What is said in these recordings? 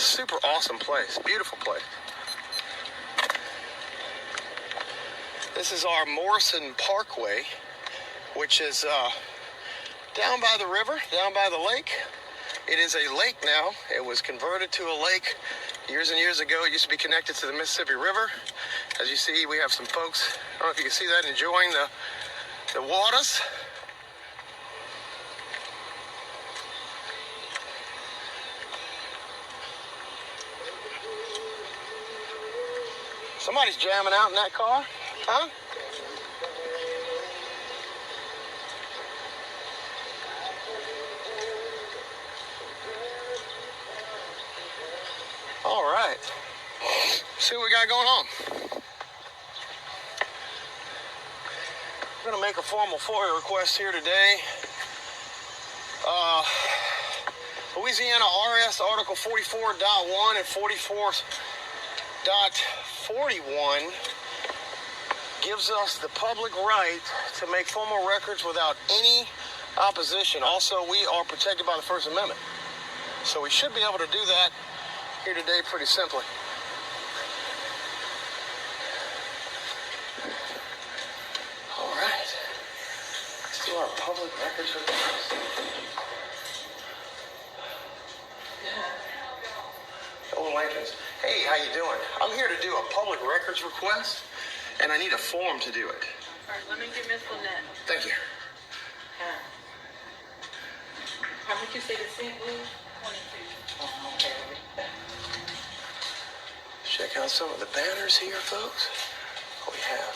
Super awesome place, beautiful place. This is our Morrison Parkway, which is down by the river, down by the lake. It is a lake now. It was converted to a lake years and years ago. It used to be connected to the Mississippi River. As you see, we have some folks, I don't know if you can see that, enjoying the waters. Somebody's jamming out in that car, huh? All right, see what we got going on. We're gonna make a formal FOIA request here today. Louisiana RS Article 44.1 and 44.41 gives us the public right to make formal records without any opposition. Also, we are protected by the First Amendment. So we should be able to do that here today pretty simply. All right, let's do our public records request. Old Lincolns. Hey, how you doing? I'm here to do a public records request, and I need a form to do it. All right, let me get Miss Lynette. Thank you. How much you say the cent was? 22. Oh, okay. Check out some of the banners here, folks. What we have.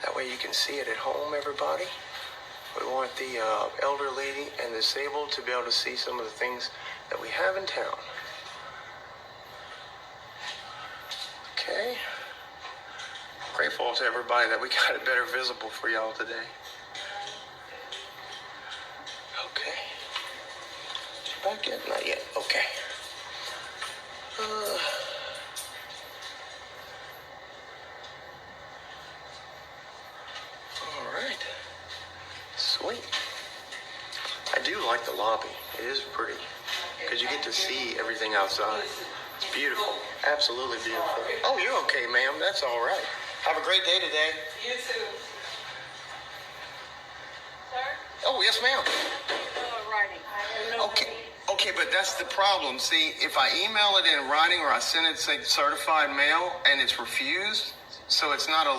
That way you can see it at home, everybody. We want the elderly and disabled to be able to see some of the things that we have in town. Okay. Grateful to everybody that we got it better visible for y'all today. Okay. Back yet? Not yet. Okay. All right. Sweet. I do like the lobby. It is pretty because you get to see everything outside. It's beautiful. Absolutely beautiful. Oh, you're okay, ma'am. That's all right. Have a great day today. You too. Sir? Oh, yes, ma'am. Writing. Okay, but that's the problem. See, if I email it in writing or I send it, say, certified mail, and it's refused, so it's not a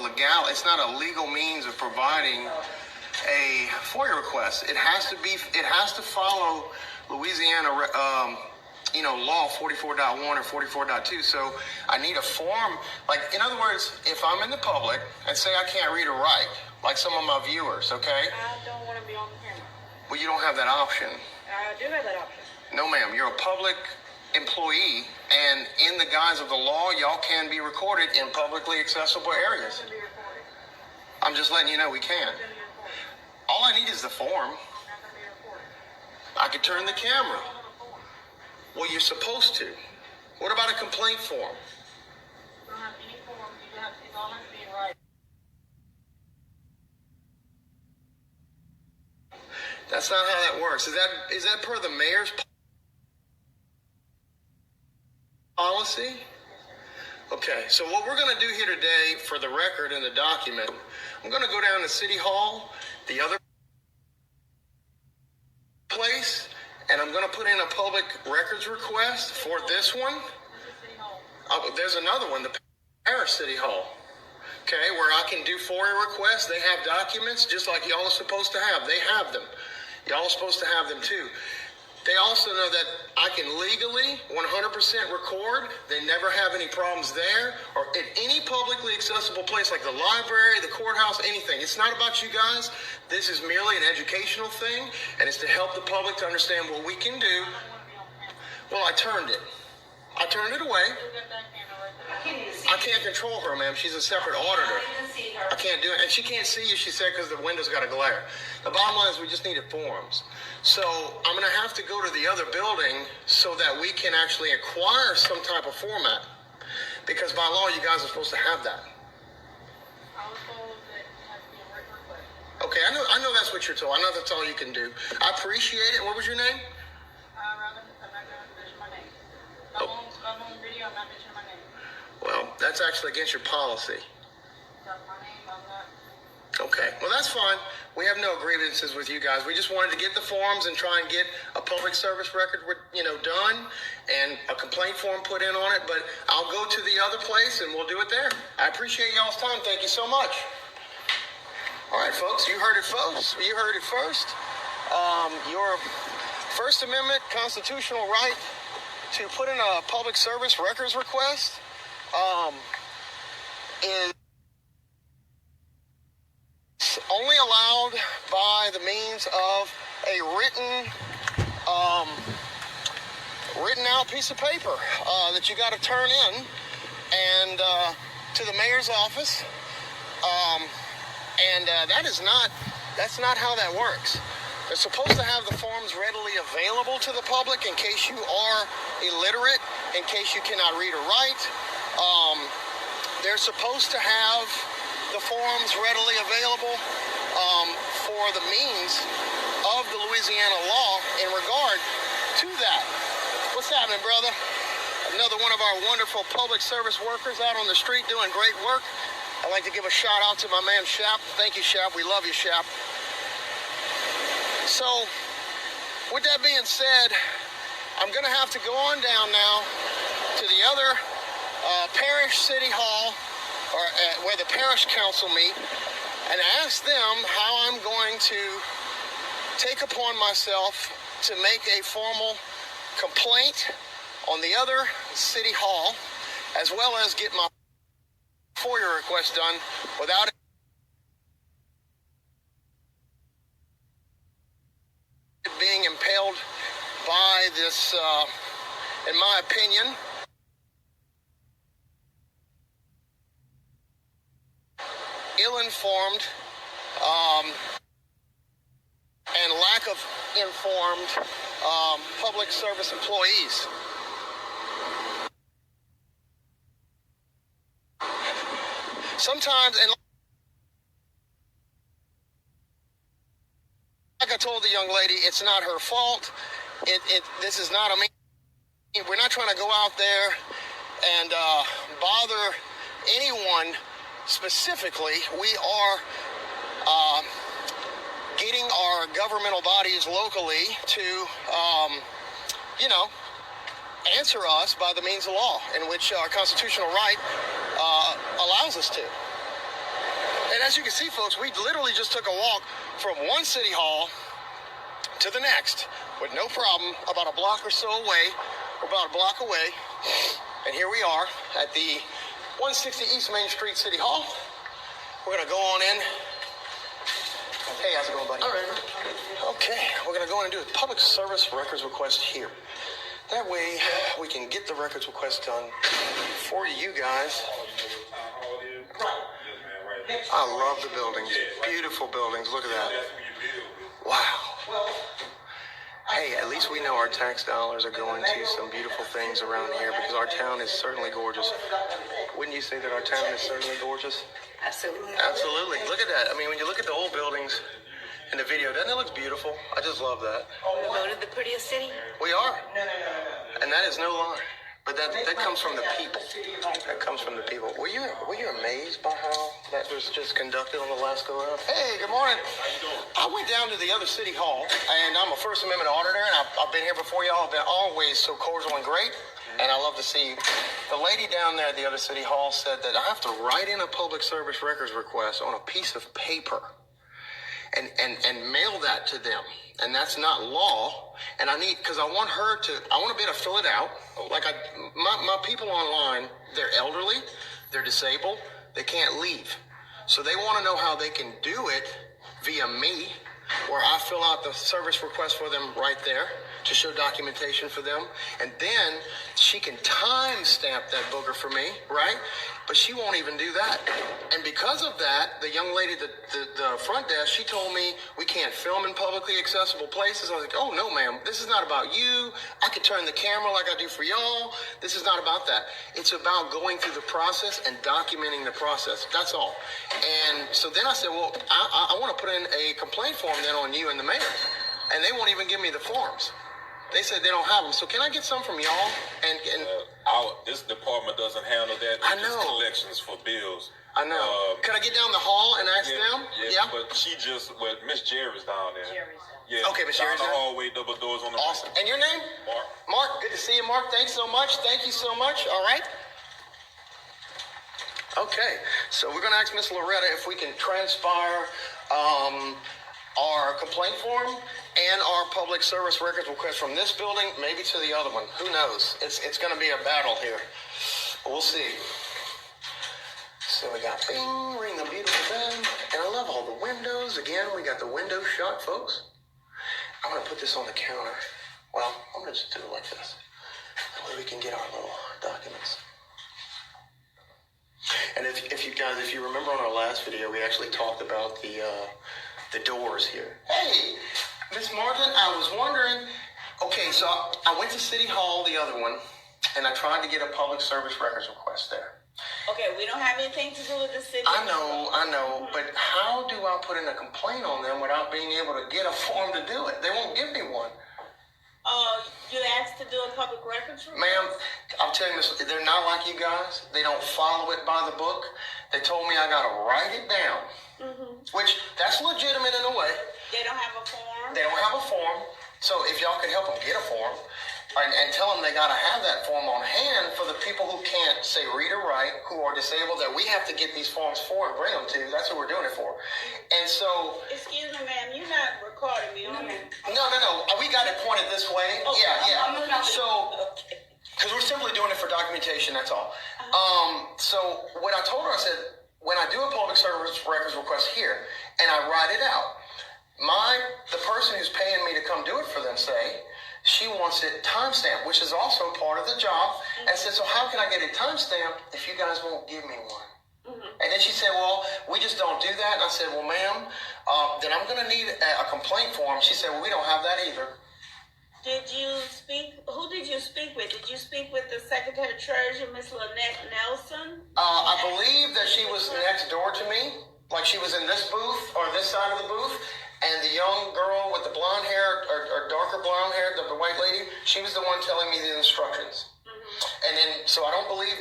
legal means of providing a FOIA request. It has to follow Louisiana, law 44.1 or 44.2. So I need a form. Like, in other words, if I'm in the public and say I can't read or write, like some of my viewers, okay? I don't want to be on the camera. Well, you don't have that option. I do have that option. No, ma'am. You're a public employee, and in the guise of the law, y'all can be recorded in publicly accessible areas. I'm going to be recorded. I'm just letting you know we can. I'm going to be recorded. All I need is the form. I'm not going to be recorded. I could turn the camera. I want a form. Well, you're supposed to. What about a complaint form? You don't have any form. It all has to be in writing. That's not how that works. Is that per the mayor's policy? Okay, so what we're going to do here today for the record and the document, I'm going to go down to City Hall, the other place, and I'm going to put in a public records request for this one. There's another one, the Paris City Hall, okay, where I can do FOIA requests. They have documents just like y'all are supposed to have. They have them. Y'all are supposed to have them too. They also know that I can legally 100% record. They never have any problems there or at any publicly accessible place like the library, the courthouse, anything. It's not about you guys. This is merely an educational thing, and it's to help the public to understand what we can do. Well, I turned it. I turned it away. I can't control her, ma'am. She's a separate auditor. I can't do it. And she can't see you, she said, because the window's got a glare. The bottom line is we just needed forms. So I'm going to have to go to the other building so that we can actually acquire some type of format. Because by law, you guys are supposed to have that. I was told that it has to be a written request. Okay, I know that's what you're told. I know that's all you can do. I appreciate it. What was your name? Amanda. I'm on video, I'm not mentioning my name. Well, that's actually against your policy. Got my name, I'm not. Okay, well, that's fine. We have no grievances with you guys. We just wanted to get the forms and try and get a public service record, done and a complaint form put in on it. But I'll go to the other place and we'll do it there. I appreciate y'all's time. Thank you so much. All right, folks, you heard it, folks. You heard it first. Your First Amendment constitutional right to put in a public service records request is only allowed by the means of a written out piece of paper that you got to turn in and to the mayor's office. That's not how that works. They're supposed to have the forms readily available to the public in case you are illiterate, in case you cannot read or write. They're supposed to have the forms readily available for the means of the Louisiana law in regard to that. What's happening, brother? Another one of our wonderful public service workers out on the street doing great work. I'd like to give a shout out to my man Shap. Thank you, Shap. We love you, Shap. So, with that being said, I'm going to have to go on down now to the other parish city hall, or where the parish council meet, and ask them how I'm going to take upon myself to make a formal complaint on the other city hall, as well as get my FOIA request done without it being impaled by this, in my opinion, ill-informed and lack of informed public service employees. Sometimes, and like I told the young lady, it's not her fault. This is not we're not trying to go out there and bother anyone specifically. We are getting our governmental bodies locally to, answer us by the means of law, in which our constitutional right allows us to. And as you can see, folks, we literally just took a walk from one city hall to the next with no problem, about a block or so away, or about a block away. And here we are at the 160 East Main Street City Hall. We're going to go on in. Hey, how's it going, buddy? All right. Okay, we're going to go in and do a public service records request here. That way, we can get the records request done for you guys. I love the buildings. Beautiful buildings. Look at that. Wow. Hey, at least we know our tax dollars are going to some beautiful things around here, because our town is certainly gorgeous. Wouldn't you say that our town is certainly gorgeous? Absolutely. Absolutely. Look at that. I mean, when you look at the old buildings in the video, doesn't it look beautiful? I just love that. We voted the prettiest city? We are. And that is no lie. But that comes from the people. That comes from the people. Were you amazed by how that was just conducted on the last go around? Hey, good morning. I went down to the other city hall, and I'm a First Amendment auditor, and I've been here before y'all. I've been always so cordial and great, and I love to see you. The lady down there at the other city hall said that I have to write in a public service records request on a piece of paper and mail that to them. And that's not law. And because I want to be able to fill it out. Like my people online, they're elderly, they're disabled, they can't leave. So they want to know how they can do it via me, where I fill out the service request for them right there to show documentation for them. And then she can time stamp that booger for me, right? But she won't even do that. And because of that, the young lady at the front desk, she told me we can't film in publicly accessible places. I was like, oh, no, ma'am, this is not about you. I could turn the camera like I do for y'all. This is not about that. It's about going through the process and documenting the process. That's all. And so then I said, well, I want to put in a complaint form then on you and the mayor. And they won't even give me the forms. They said they don't have them. So can I get some from y'all? And This department doesn't handle that. I It's just know. collections for bills. I know. Can I get down the hall and ask them? Yeah. But Miss Jerry's down there. Yeah. Okay, Miss down Jerry's the there? hallway, double doors on the Awesome. right. And your name? Mark. Mark, good to see you, Mark. Thanks so much. Thank you so much. All right. Okay, so we're going to ask Miss Loretta if we can transpire our complaint form and our public service records request from this building maybe to the other one. Who knows? It's going to be a battle here. We'll see. So we got bing, ring the beautiful bell, and I love all the windows. Again, we got the windows shut, folks. I'm going to put this on the counter. Well, I'm going to just do it like this. That way we can get our little documents. And if you remember on our last video, we actually talked about the doors here. Hey, Miss Martin, I was wondering. Okay, so I went to City Hall, the other one, and I tried to get a public service records request there. Okay, we don't have anything to do with the city. I know, but how do I put in a complaint on them without being able to get a form to do it? They won't give me one. You asked to do a public records request? Ma'am, I'm telling you this, they're not like you guys. They don't follow it by the book. They told me I got to write it down, which that's legitimate in a way. They don't have a form? They don't have a form. So if y'all could help them get a form and tell them they got to have that form on hand for the people who can't say read or write, who are disabled, that we have to get these forms for and bring them to. That's what we're doing it for. And so... Excuse me, ma'am. You're not recording me, are you? No. We got it pointed this way. Oh, yeah. So... Okay. Because we're simply doing it for documentation, that's all. So what I told her, I said, when I do a public service records request here, and I write it out, the person who's paying me to come do it for them, say, she wants it timestamped, which is also part of the job. And I said, so how can I get it timestamped if you guys won't give me one? And then she said, well, we just don't do that. And I said, well, ma'am, then I'm going to need a complaint form. She said, well, we don't have that either. Who did you speak with? Did you speak with the Secretary of Treasury, Miss Lynette Nelson? I believe that she was next door to me. Like she was in this booth or this side of the booth. And the young girl with the blonde hair or darker blonde hair, the white lady, she was the one telling me the instructions. And then, so I don't believe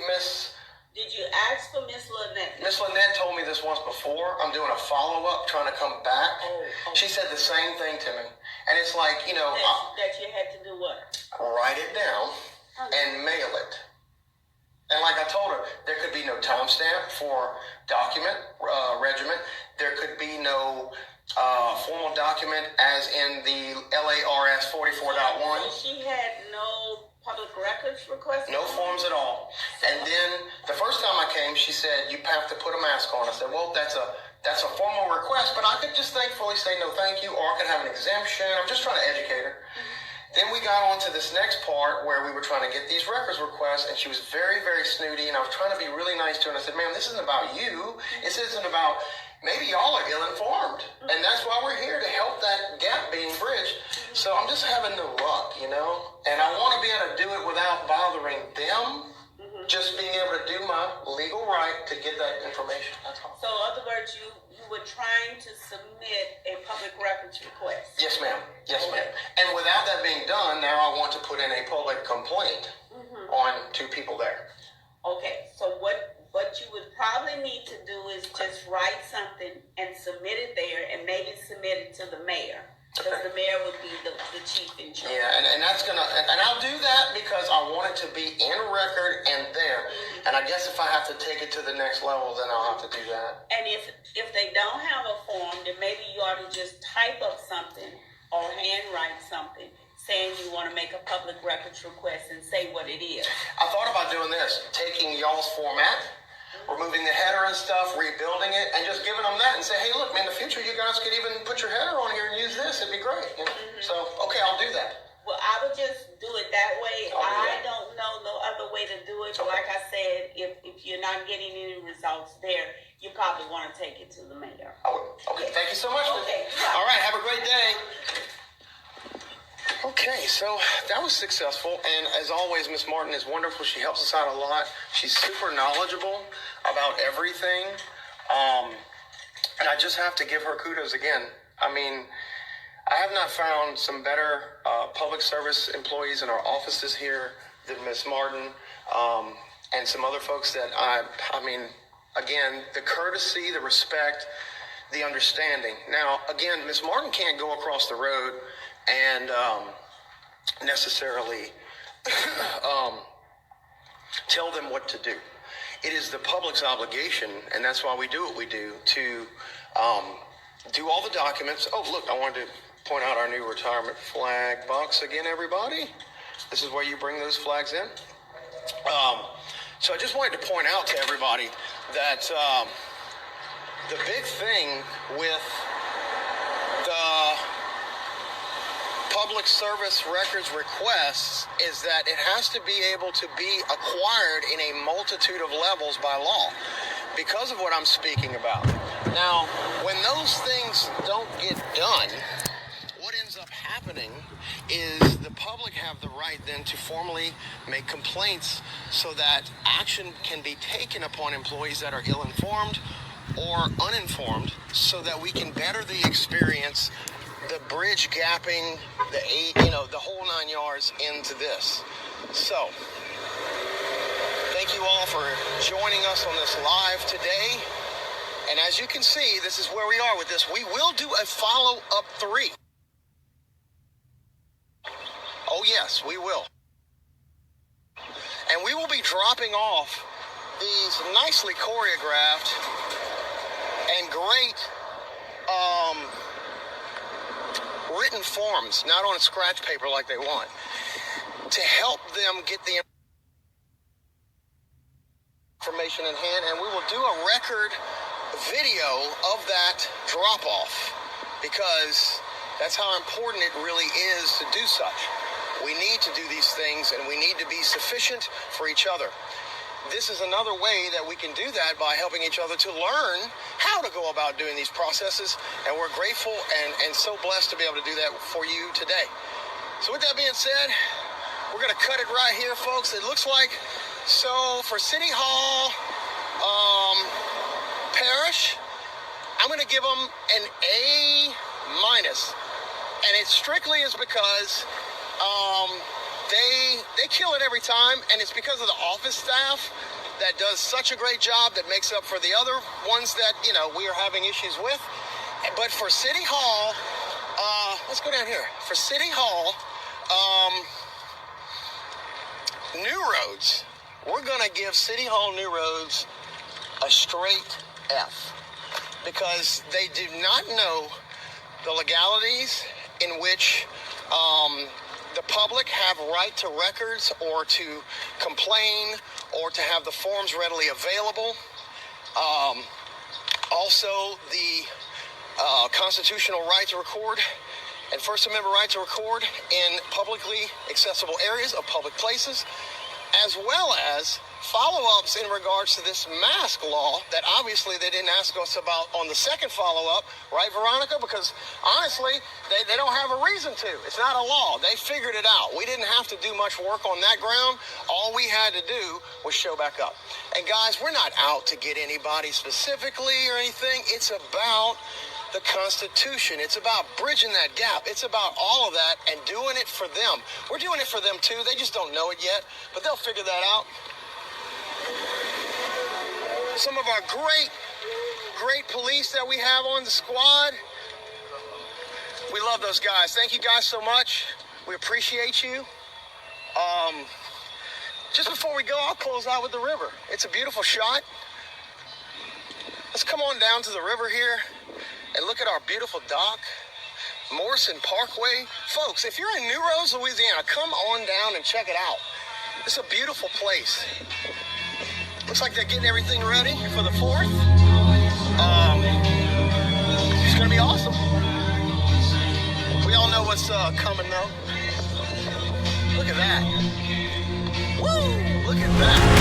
Did you ask for Miss Lynette? Miss Lynette told me this once before. I'm doing a follow-up, trying to come back. She said the same thing to me. And it's like, that you had to do what? Write it down and mail it. And like I told her, there could be no timestamp for document, regiment. There could be no formal document as in the LARS 44.1. So she had no public records request? No forms at all. And then the first time I came, she said, you have to put a mask on. I said, well, that's a formal request, but I could just thankfully say no thank you, or I could have an exemption. I'm just trying to educate her. Then we got on to this next part where we were trying to get these records requests, and she was very, very snooty, and I was trying to be really nice to her. And I said, ma'am, this isn't about you. This isn't about, maybe y'all are ill-informed, and that's why we're here, to help that gap being bridged. So I'm just having the luck, and I want to be able to do it without bothering them, just being able to do my legal right to get that information. That's all. So in other words, you were trying to submit a public records request. Yes, ma'am. Yes, ma'am. And without that being done, now I want to put in a public complaint on two people there. Okay, so what you would probably need to do is just write something and submit it there, and maybe submit it to the mayor. Because the mayor would be the chief in charge. Yeah, and that's and I'll do that because I want it to be in record and there. And I guess if I have to take it to the next level, then I'll have to do that. And if they don't have a form, then maybe you ought to just type up something or handwrite something saying you want to make a public records request and say what it is. I thought about doing this, taking y'all's format, removing the header and stuff, rebuilding it, and just giving them that and say, hey, look, man, in the future, you guys could even put your header on here and use this. It'd be great. So, okay, I'll do that. Well, I would just do it that way. I don't know no other way to do it. But like I said, if you're not getting any results there, you probably want to take it to the mayor. I would. Okay, thank you so much. Okay. All right, have a great day. Okay, so that was successful, and as always, Miss Martin is wonderful. She helps us out a lot. She's super knowledgeable about everything, and I just have to give her kudos again. I mean, I have not found some better public service employees in our offices here than Miss Martin, and some other folks that I mean, again, the courtesy, the respect, the understanding. Now, again, Miss Martin can't go across the road and necessarily tell them what to do. It is the public's obligation, and that's why we do what we do, to do all the documents. Oh, look, I wanted to point out our new retirement flag box again, everybody. This is where you bring those flags in. So I just wanted to point out to everybody that the big thing with the public service records requests is that it has to be able to be acquired in a multitude of levels by law because of what I'm speaking about. Now, when those things don't get done, what ends up happening is the public have the right then to formally make complaints so that action can be taken upon employees that are ill-informed or uninformed so that we can better the experience, the bridge gapping, the whole 9 yards into this. So, thank you all for joining us on this live today. And as you can see, this is where we are with this. We will do a follow-up 3. Oh yes, we will. And we will be dropping off these nicely choreographed and great written forms, not on scratch paper like they want, to help them get the information in hand. And we will do a record video of that drop-off because that's how important it really is to do such. We need to do these things, and we need to be sufficient for each other. This is another way that we can do that by helping each other to learn how to go about doing these processes, and we're grateful and so blessed to be able to do that for you today. So with that being said, we're going to cut it right here, folks. It looks like, so for City Hall Parish, I'm going to give them an A-, and it strictly is because they kill it every time, and it's because of the office staff that does such a great job that makes up for the other ones that, we are having issues with. But for City Hall, let's go down here. For City Hall, New Roads, we're going to give City Hall New Roads a straight F because they do not know the legalities in which the public have right to records or to complain or to have the forms readily available. Also, the constitutional right to record and First Amendment right to record in publicly accessible areas of public places, as well as follow-ups in regards to this mask law that obviously they didn't ask us about on the second follow-up, right, Veronica? Because honestly, they don't have a reason to. It's not a law. They figured it out. We didn't have to do much work on that ground. All we had to do was show back up. And guys, we're not out to get anybody specifically or anything. It's about the Constitution. It's about bridging that gap. It's about all of that and doing it for them. We're doing it for them too. They just don't know it yet, but they'll figure that out. Some of our great police that we have on the squad. We love those guys. Thank you guys so much. We appreciate you. Just before we go, I'll close out with the river. It's a beautiful shot. Let's come on down to the river here and look at our beautiful dock, Morrison Parkway. Folks, if you're in New Roads, Louisiana, come on down and check it out. It's a beautiful place. Looks like they're getting everything ready for the 4th. It's gonna be awesome. We all know what's coming though. Look at that. Woo! Look at that.